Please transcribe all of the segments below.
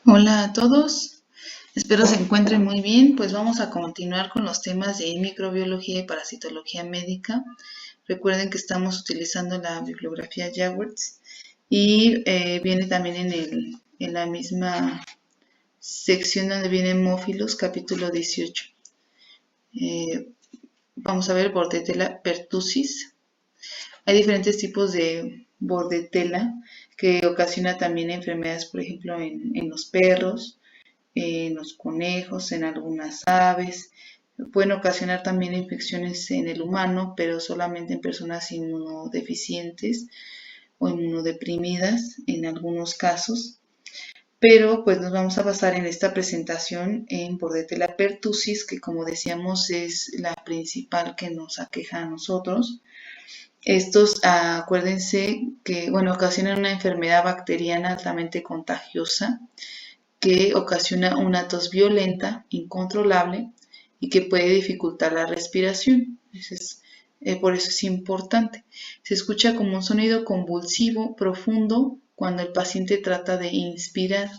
Hola a todos, espero se encuentren muy bien. Pues vamos a continuar con los temas de microbiología y parasitología médica. Recuerden que estamos utilizando la bibliografía Jagworth y viene también en la misma sección donde viene Mófilos, capítulo 18. Eh, Vamos a ver Bordetella pertussis. Hay diferentes tipos de bordetela que ocasiona también enfermedades, por ejemplo, en los perros, en los conejos, en algunas aves. Pueden ocasionar también infecciones en el humano, pero solamente en personas inmunodeficientes o inmunodeprimidas en algunos casos. Pero pues nos vamos a basar en esta presentación en Bordetella pertussis, que como decíamos es la principal que nos aqueja a nosotros. Estos, acuérdense que, bueno, ocasionan una enfermedad bacteriana altamente contagiosa que ocasiona una tos violenta, incontrolable y que puede dificultar la respiración. Por eso es importante. Se escucha como un sonido convulsivo, profundo, cuando el paciente trata de inspirar.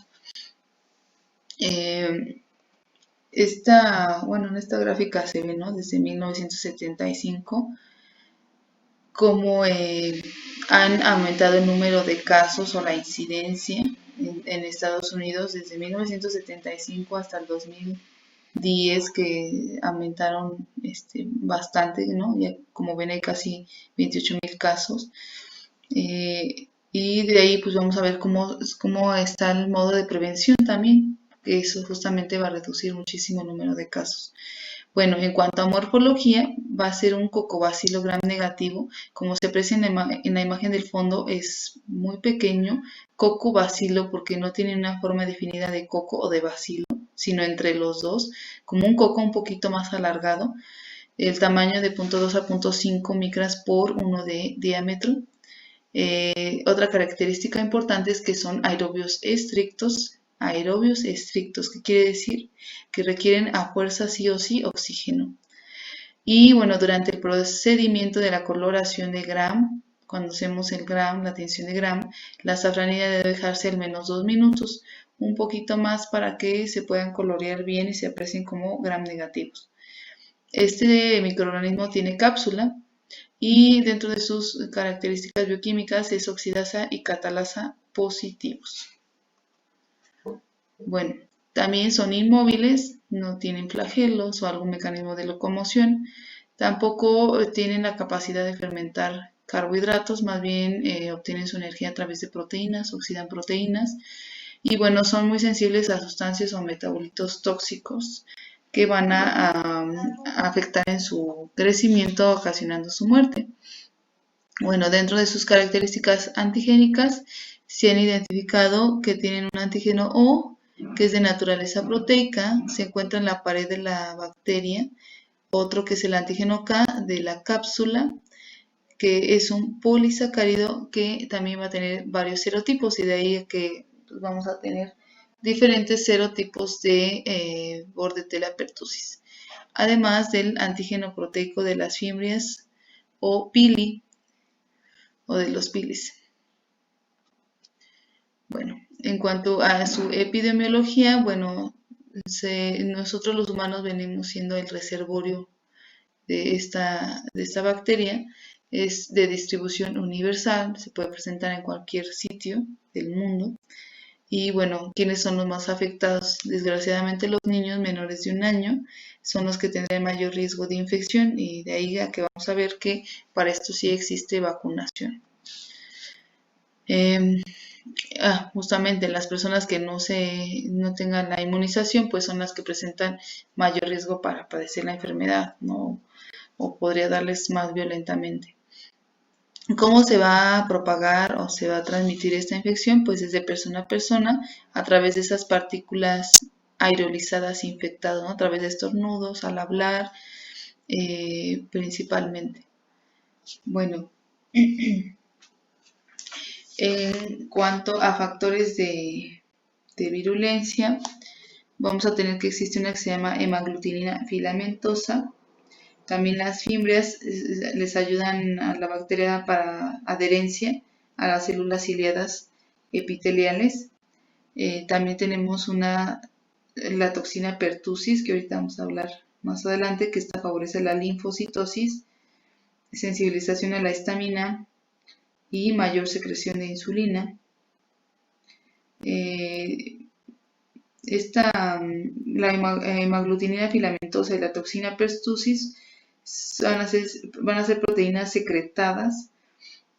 Eh, en esta gráfica se ve, ¿no? Desde 1975 cómo han aumentado el número de casos o la incidencia en Estados Unidos desde 1975 hasta el 2010, que aumentaron bastante, ¿no? Ya como ven hay casi 28,000 casos. Y de ahí pues vamos a ver cómo está el modo de prevención también, que eso justamente va a reducir muchísimo el número de casos. Bueno, en cuanto a morfología, va a ser un cocobacilo gram negativo. Como se aprecia en la imagen del fondo, es muy pequeño. Cocobacilo porque no tiene una forma definida de coco o de bacilo, sino entre los dos, como un coco un poquito más alargado. El tamaño de 0.2 a 0.5 micras por 1 de diámetro. Otra característica importante es que son aerobios estrictos. Aerobios estrictos, ¿qué quiere decir? Que requieren a fuerza sí o sí oxígeno. Y bueno, durante el procedimiento de la coloración de Gram, cuando hacemos el Gram, la tensión de Gram, la safranina debe dejarse al menos 2 minutos, un poquito más para que se puedan colorear bien y se aprecien como Gram negativos. Este microorganismo tiene cápsula y dentro de sus características bioquímicas es oxidasa y catalasa positivos. Bueno, también son inmóviles, no tienen flagelos o algún mecanismo de locomoción. Tampoco tienen la capacidad de fermentar carbohidratos, más bien obtienen su energía a través de proteínas, oxidan proteínas. Y bueno, son muy sensibles a sustancias o metabolitos tóxicos que van a afectar en su crecimiento, ocasionando su muerte. Bueno, dentro de sus características antigénicas se han identificado que tienen un antígeno O, que es de naturaleza proteica, se encuentra en la pared de la bacteria. Otro que es el antígeno K de la cápsula, que es un polisacárido que también va a tener varios serotipos, y de ahí que vamos a tener diferentes serotipos de Bordetella pertussis. Además del antígeno proteico de las fimbrias o pili, o de los pilis. Bueno, en cuanto a su epidemiología, bueno, nosotros los humanos venimos siendo el reservorio de esta bacteria. Es de distribución universal, se puede presentar en cualquier sitio del mundo. Y bueno, ¿quiénes son los más afectados? Desgraciadamente los niños menores de 1 año son los que tendrán mayor riesgo de infección, y de ahí a que vamos a ver que para esto sí existe vacunación. Eh, Justamente las personas que no tengan la inmunización, pues son las que presentan mayor riesgo para padecer la enfermedad, ¿no? O podría darles más violentamente. ¿Cómo se va a propagar o se va a transmitir esta infección? Pues es de persona a persona a través de esas partículas aerolizadas infectadas, ¿no? A través de estornudos, al hablar, principalmente. Bueno, en cuanto a factores de virulencia, vamos a tener que existe una que se llama hemaglutinina filamentosa. También las fimbrias les ayudan a la bacteria para adherencia a las células ciliadas epiteliales. También tenemos la toxina pertussis, que ahorita vamos a hablar más adelante, que esta favorece la linfocitosis, sensibilización a la histamina y mayor secreción de insulina. La hemaglutinina filamentosa y la toxina pertussis van a ser proteínas secretadas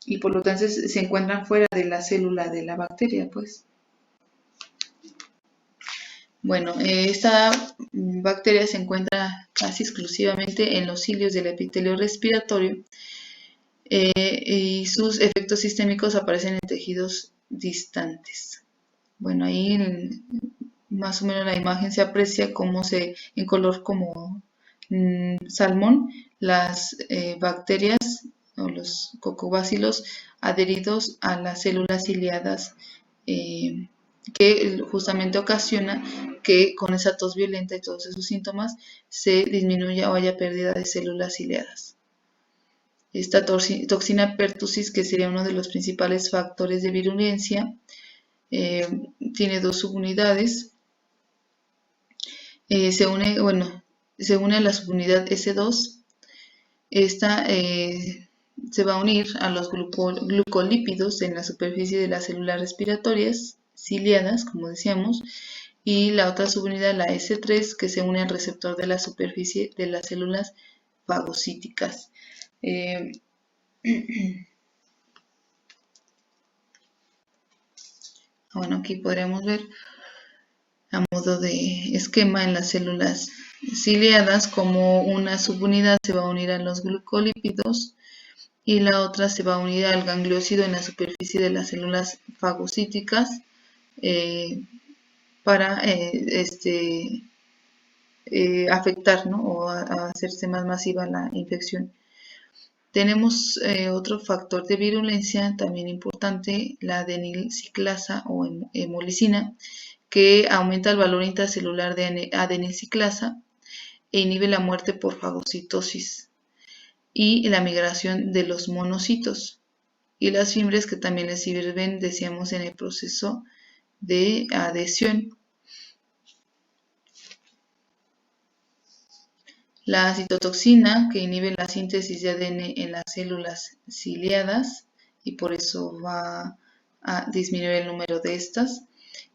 y por lo tanto se encuentran fuera de la célula de la bacteria, pues. Bueno, esta bacteria se encuentra casi exclusivamente en los cilios del epitelio respiratorio y sus efectos sistémicos aparecen en tejidos distantes. Bueno, ahí más o menos la imagen se aprecia como en color como salmón, las bacterias o los cocobacilos adheridos a las células ciliadas que justamente ocasiona que con esa tos violenta y todos esos síntomas se disminuya o haya pérdida de células ciliadas. Esta toxina pertussis, que sería uno de los principales factores de virulencia, tiene dos subunidades. Se une a la subunidad S2. Esta se va a unir a los glucolípidos en la superficie de las células respiratorias ciliadas, como decíamos, y la otra subunidad, la S3, que se une al receptor de la superficie de las células fagocíticas. Bueno, aquí podríamos ver a modo de esquema en las células ciliadas como una subunidad se va a unir a los glucolípidos y la otra se va a unir al gangliósido en la superficie de las células fagocíticas para afectar, ¿no? O a hacerse más masiva la infección. Tenemos otro factor de virulencia también importante, la adenilciclasa o hemolicina, que aumenta el valor intracelular de adenilciclasa e inhibe la muerte por fagocitosis y la migración de los monocitos. Y las fimbres, que también les sirven, decíamos, en el proceso de adhesión. La citotoxina, que inhibe la síntesis de ADN en las células ciliadas y por eso va a disminuir el número de estas.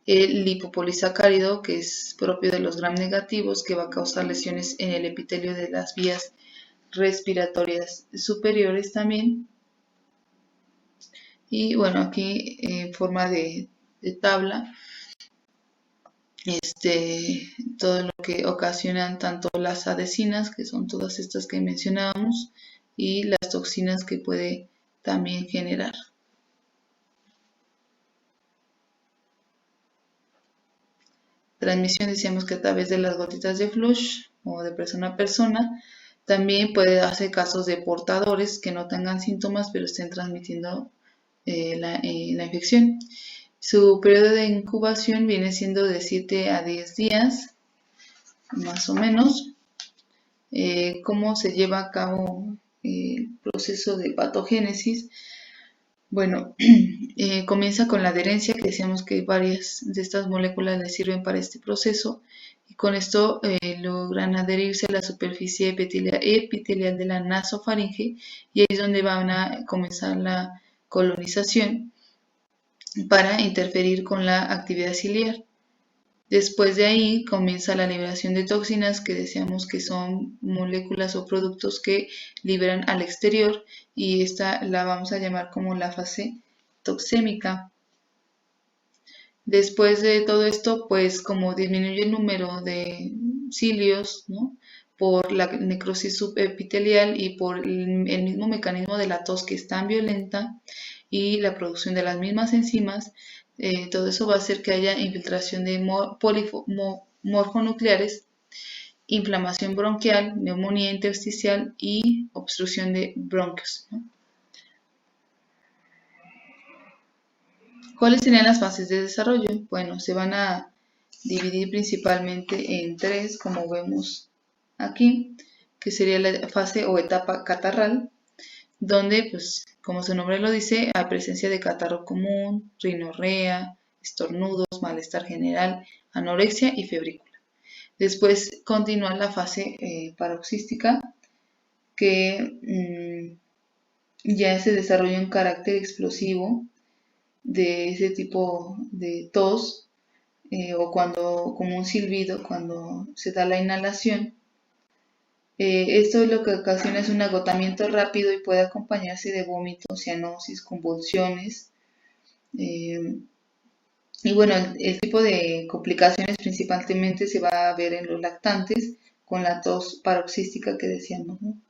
El lipopolisacárido, que es propio de los gram negativos, que va a causar lesiones en el epitelio de las vías respiratorias superiores también. Y bueno, aquí en forma de tabla, todo lo que ocasionan tanto las adhesinas, que son todas estas que mencionábamos, y las toxinas que puede también generar. Transmisión, decíamos que a través de las gotitas de flush o de persona a persona. También puede darse casos de portadores que no tengan síntomas pero estén transmitiendo la infección. Su periodo de incubación viene siendo de 7 a 10 días, más o menos. ¿Cómo se lleva a cabo el proceso de patogénesis? Bueno, comienza con la adherencia, que decíamos que varias de estas moléculas le sirven para este proceso, y con esto logran adherirse a la superficie epitelial de la nasofaringe, y ahí es donde van a comenzar la colonización para interferir con la actividad ciliar. Después de ahí comienza la liberación de toxinas, que decíamos que son moléculas o productos que liberan al exterior, y esta la vamos a llamar como la fase toxémica. Después de todo esto, pues como disminuye el número de cilios, ¿no?, por la necrosis subepitelial y por el mismo mecanismo de la tos, que es tan violenta, y la producción de las mismas enzimas, todo eso va a hacer que haya infiltración de morfonucleares, inflamación bronquial, neumonía intersticial y obstrucción de bronquios, ¿no? ¿Cuáles serían las fases de desarrollo? Bueno, se van a dividir principalmente en 3, como vemos aquí, que sería la fase o etapa catarral, donde, pues, como su nombre lo dice, hay presencia de catarro común, rinorrea, estornudos, malestar general, anorexia y febrícula. Después continúa la fase paroxística, que ya se desarrolla un carácter explosivo de ese tipo de tos, o como un silbido cuando se da la inhalación. Esto lo que ocasiona es un agotamiento rápido y puede acompañarse de vómitos, cianosis, convulsiones. Y bueno, el tipo de complicaciones principalmente se va a ver en los lactantes con la tos paroxística que decíamos, ¿no?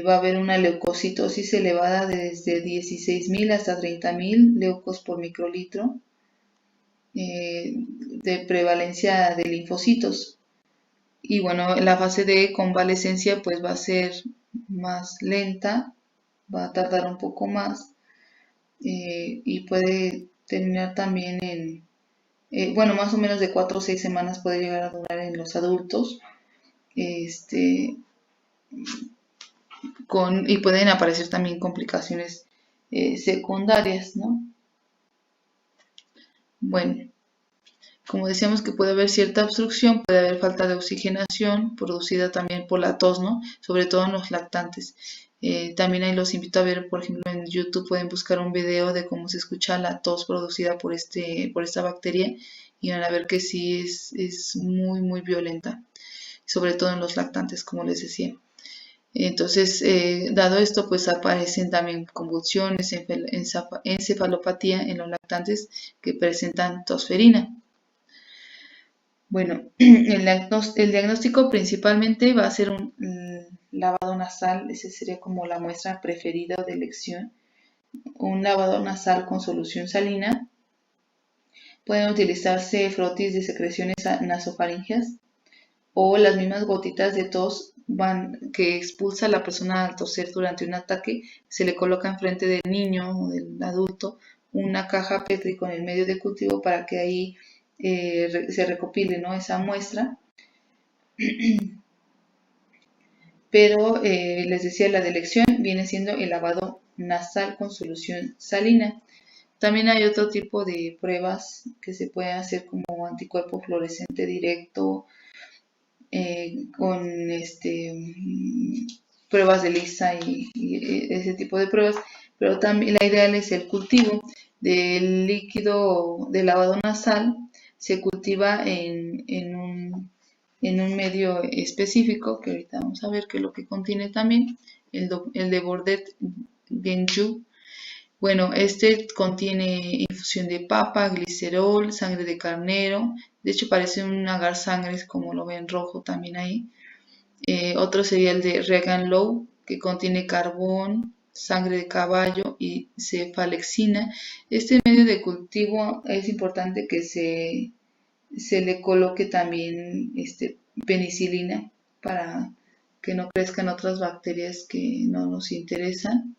Va a haber una leucocitosis elevada de desde 16.000 hasta 30.000 leucos por microlitro, de prevalencia de linfocitos. Y bueno, la fase de convalescencia pues va a ser más lenta, va a tardar un poco más, y puede terminar también bueno, más o menos de 4 o 6 semanas puede llegar a durar en los adultos, y pueden aparecer también complicaciones secundarias, ¿no? Bueno, como decíamos que puede haber cierta obstrucción, puede haber falta de oxigenación producida también por la tos, ¿no? Sobre todo en los lactantes. También ahí los invito a ver, por ejemplo, en YouTube pueden buscar un video de cómo se escucha la tos producida por esta bacteria y van a ver que sí es muy, muy violenta, sobre todo en los lactantes, como les decía. Entonces, dado esto, pues aparecen también convulsiones, encefalopatía en los lactantes que presentan tosferina. Bueno, el diagnóstico principalmente va a ser un lavado nasal, ese sería como la muestra preferida o de elección. Un lavado nasal con solución salina. Pueden utilizarse frotis de secreciones nasofaríngeas o las mismas gotitas de tos que expulsa la persona al toser durante un ataque. Se le coloca enfrente del niño o del adulto una caja Petri con el medio de cultivo para que ahí se recopile, ¿no?, esa muestra. Pero les decía, la de elección viene siendo el lavado nasal con solución salina. También hay otro tipo de pruebas que se pueden hacer como anticuerpo fluorescente directo, con pruebas de Lisa y ese tipo de pruebas, pero también la ideal es el cultivo del líquido de lavado nasal. Se cultiva en un medio específico, que ahorita vamos a ver qué es lo que contiene también, el de Bordet Genju. Bueno, este contiene infusión de papa, glicerol, sangre de carnero. De hecho parece un agar sangre, como lo ven rojo también ahí. Otro sería el de Regan Low, que contiene carbón, sangre de caballo y cefalexina. Este medio de cultivo es importante que se le coloque también penicilina para que no crezcan otras bacterias que no nos interesan.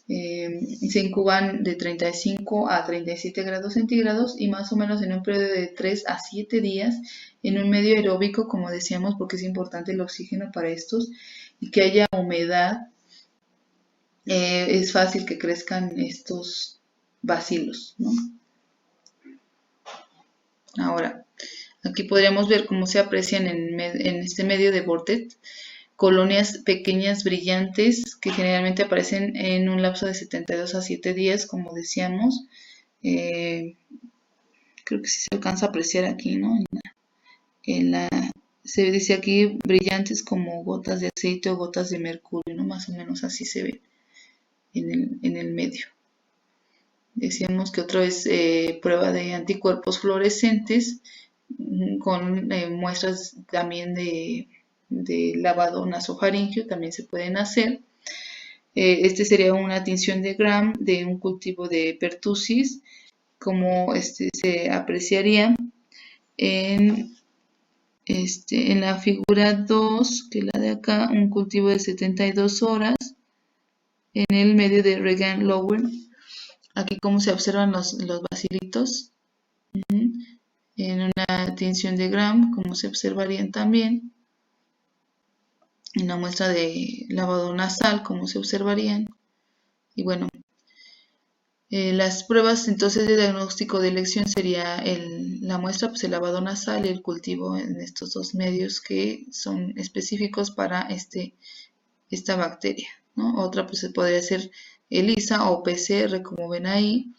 Se incuban de 35 a 37 grados centígrados y más o menos en un periodo de 3 a 7 días en un medio aeróbico, como decíamos, porque es importante el oxígeno para estos, y que haya humedad. Es fácil que crezcan estos bacilos, ¿no? Ahora, aquí podríamos ver cómo se aprecian en este medio de Bordet colonias pequeñas brillantes que generalmente aparecen en un lapso de 72 a 7 días, como decíamos. Creo que sí se alcanza a apreciar aquí, ¿no? Se dice aquí brillantes como gotas de aceite o gotas de mercurio, ¿no? Más o menos así se ve en el medio. Decíamos que otra vez prueba de anticuerpos fluorescentes con muestras también de lavado nasofaríngeo también se pueden hacer. Este sería una tinción de Gram de un cultivo de pertussis, como se apreciaría en la figura 2, que es la de acá, un cultivo de 72 horas en el medio de Regan Lower. Aquí como se observan los bacilitos. En una tinción de Gram, como se observarían también. En la muestra de lavado nasal, como se observarían. Y bueno, Las pruebas entonces de diagnóstico de elección sería la muestra, pues el lavado nasal y el cultivo en estos dos medios que son específicos para esta bacteria, ¿no? Otra pues podría ser ELISA o PCR, como ven ahí,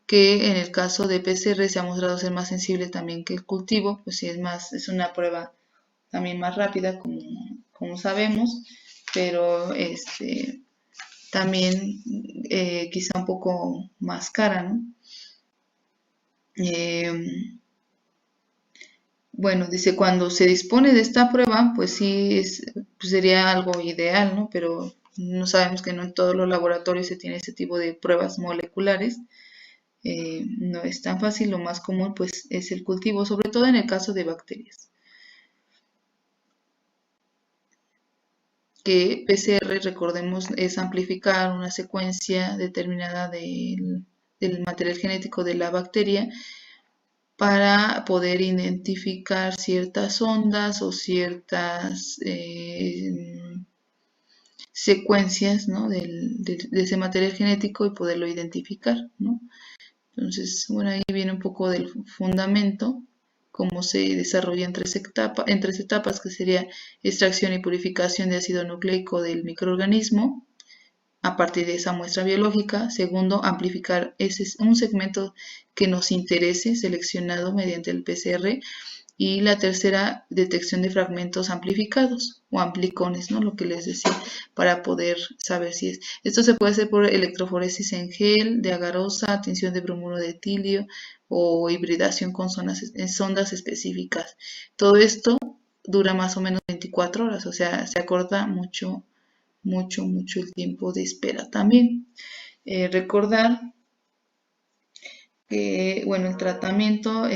que en el caso de PCR se ha mostrado ser más sensible también que el cultivo, pues sí es una prueba también más rápida, como sabemos, pero también quizá un poco más cara, ¿no? Bueno, dice, cuando se dispone de esta prueba, pues sí pues sería algo ideal, ¿no? Pero no sabemos que no en todos los laboratorios se tiene este tipo de pruebas moleculares. No es tan fácil, lo más común pues es el cultivo, sobre todo en el caso de bacterias. Que PCR, recordemos, es amplificar una secuencia determinada del material genético de la bacteria para poder identificar ciertas ondas o ciertas secuencias, ¿no? de ese material genético y poderlo identificar, ¿no? Entonces, bueno, ahí viene un poco del fundamento, cómo se desarrolla en tres etapas, que sería extracción y purificación de ácido nucleico del microorganismo a partir de esa muestra biológica. Segundo, amplificar un segmento que nos interese, seleccionado mediante el PCR. Y la tercera, detección de fragmentos amplificados o amplicones, ¿no? Lo que les decía, para poder saber si es. Esto se puede hacer por electroforesis en gel, de agarosa, tinción de bromuro de etilio o hibridación con sondas específicas. Todo esto dura más o menos 24 horas, o sea, se acorta mucho el tiempo de espera también. Recordar que, bueno, el tratamiento,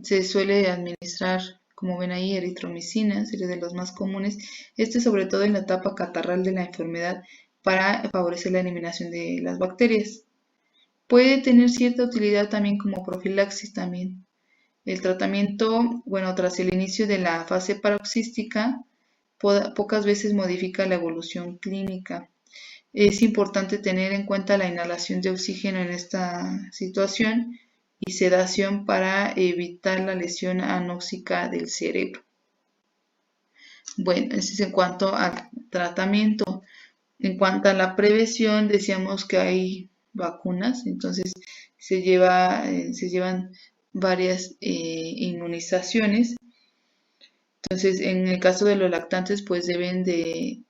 se suele administrar, como ven ahí, eritromicina, sería de los más comunes. Sobre todo en la etapa catarral de la enfermedad para favorecer la eliminación de las bacterias. Puede tener cierta utilidad también como profilaxis también. El tratamiento, bueno, tras el inicio de la fase paroxística, pocas veces modifica la evolución clínica. Es importante tener en cuenta la inhalación de oxígeno en esta situación y sedación para evitar la lesión anóxica del cerebro. Bueno, eso es en cuanto al tratamiento. En cuanto a la prevención, decíamos que hay vacunas, entonces se llevan varias inmunizaciones. Entonces, en el caso de los lactantes, pues deben de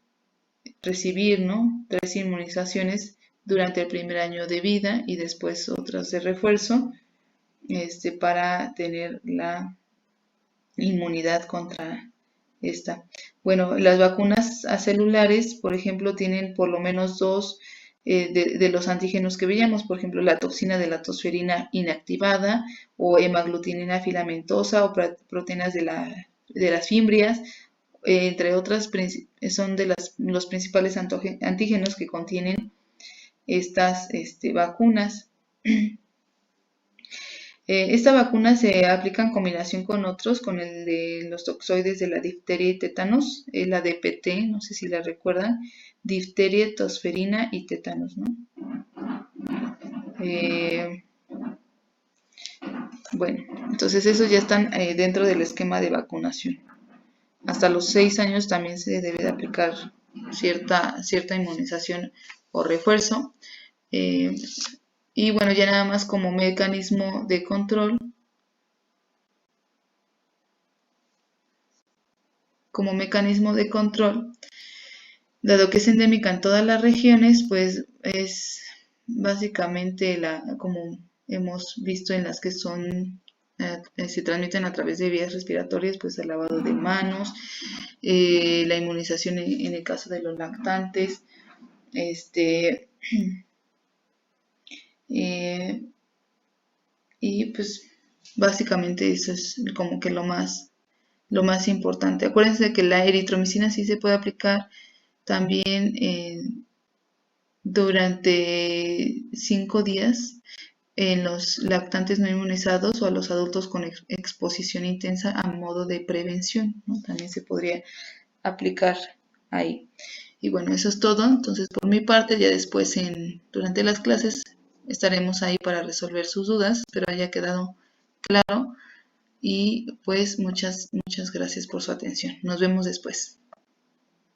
recibir, ¿no? 3 inmunizaciones durante el primer año de vida y después otras de refuerzo, para tener la inmunidad contra esta. Bueno, las vacunas acelulares, por ejemplo, tienen por lo menos dos de los antígenos que veíamos, por ejemplo, la toxina de la tosferina inactivada o hemaglutinina filamentosa o proteínas de las fimbrias, entre otras, son de los principales antígenos que contienen estas vacunas. Esta vacuna se aplica en combinación con otros, con el de los toxoides de la difteria y tétanos, la DPT, no sé si la recuerdan, difteria, tosferina y tétanos, ¿no? Bueno, entonces esos ya están dentro del esquema de vacunación. Hasta los 6 años también se debe de aplicar cierta inmunización o refuerzo. Y bueno, ya nada más como mecanismo de control. Dado que es endémica en todas las regiones, pues es básicamente como hemos visto en las que se transmiten a través de vías respiratorias, pues el lavado de manos, la inmunización en el caso de los lactantes, y pues básicamente eso es como que lo más importante. Acuérdense de que la eritromicina sí se puede aplicar también durante 5 días en los lactantes no inmunizados o a los adultos con exposición intensa a modo de prevención, ¿no? También se podría aplicar ahí. Y bueno, eso es todo. Entonces, por mi parte, ya después durante las clases estaremos ahí para resolver sus dudas. Espero haya quedado claro. Y pues muchas gracias por su atención. Nos vemos después.